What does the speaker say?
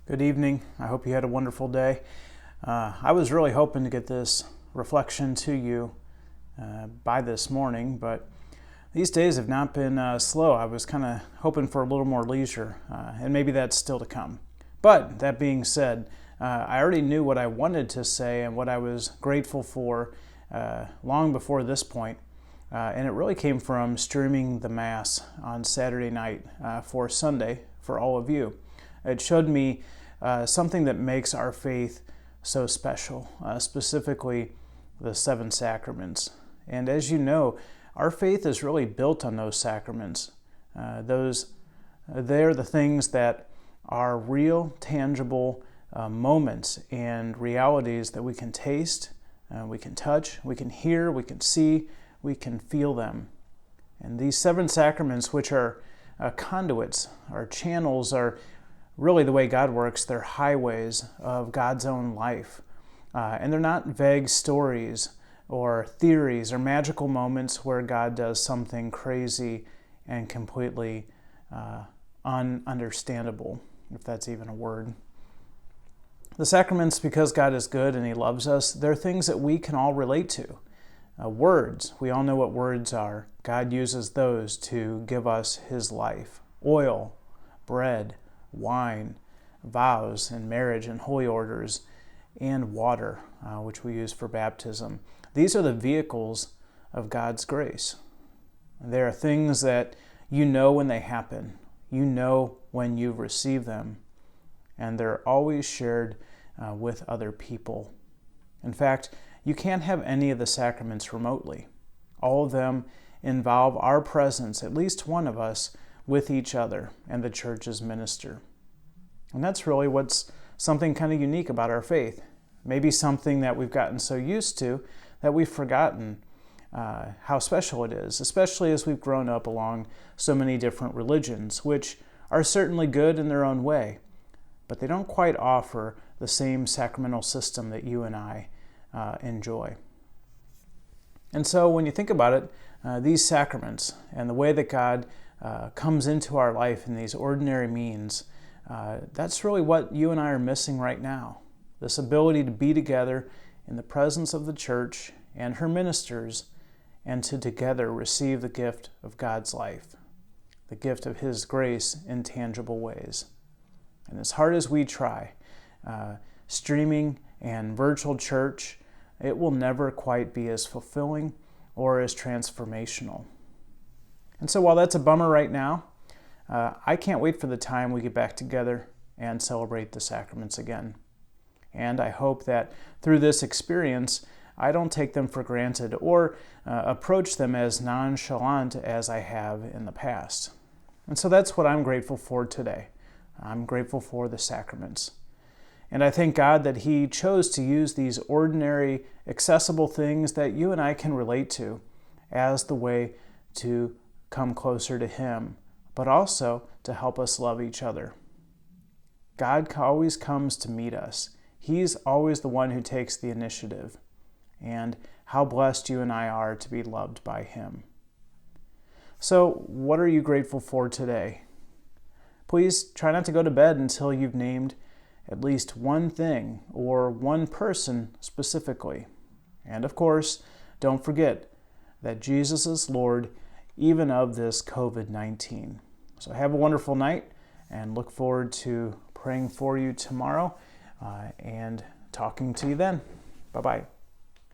Good evening. I hope you had a wonderful day. I was really hoping to get this reflection to you by this morning, but these days have not been slow. I was kind of hoping for a little more leisure, and maybe that's still to come. But that being said, I already knew what I wanted to say and what I was grateful for long before this point. And it really came from streaming the Mass on Saturday night for Sunday for all of you. It showed me something that makes our faith so special, specifically the 7 sacraments. And as you know, our faith is really built on those sacraments. They're the things that are real, tangible moments and realities that we can taste, we can touch, we can hear, we can see, we can feel them. And these 7 sacraments, which are conduits, or channels, are really the way God works. They're highways of God's own life. And they're not vague stories or theories or magical moments where God does something crazy and completely ununderstandable, if that's even a word. The sacraments, because God is good and He loves us, they're things that we can all relate to. Words, we all know what words are. God uses those to give us His life. Oil, bread, wine, vows and marriage and holy orders, and water, which we use for baptism. These are the vehicles of God's grace. They are things that you know when they happen. You know when you receive them. And they're always shared with other people. In fact, you can't have any of the sacraments remotely. All of them involve our presence, at least one of us, with each other and the church's minister. And that's really what's something kind of unique about our faith. Maybe something that we've gotten so used to that we've forgotten how special it is, especially as we've grown up along so many different religions, which are certainly good in their own way, but they don't quite offer the same sacramental system that you and I enjoy. And so when you think about it, these sacraments and the way that God comes into our life in these ordinary means, that's really what you and I are missing right now. This ability to be together in the presence of the church and her ministers and to together receive the gift of God's life, the gift of His grace in tangible ways. And as hard as we try, streaming and virtual church, it will never quite be as fulfilling or as transformational. And so while that's a bummer right now, I can't wait for the time we get back together and celebrate the sacraments again. And I hope that through this experience, I don't take them for granted or approach them as nonchalant as I have in the past. And so that's what I'm grateful for today. I'm grateful for the sacraments. And I thank God that He chose to use these ordinary, accessible things that you and I can relate to as the way to come closer to Him, but also to help us love each other. God always comes to meet us. He's always the one who takes the initiative. And how blessed you and I are to be loved by Him. So, what are you grateful for today? Please try not to go to bed until you've named at least one thing or one person specifically. And of course, don't forget that Jesus is Lord even of this COVID-19. So have a wonderful night and look forward to praying for you tomorrow and talking to you then. Bye-bye.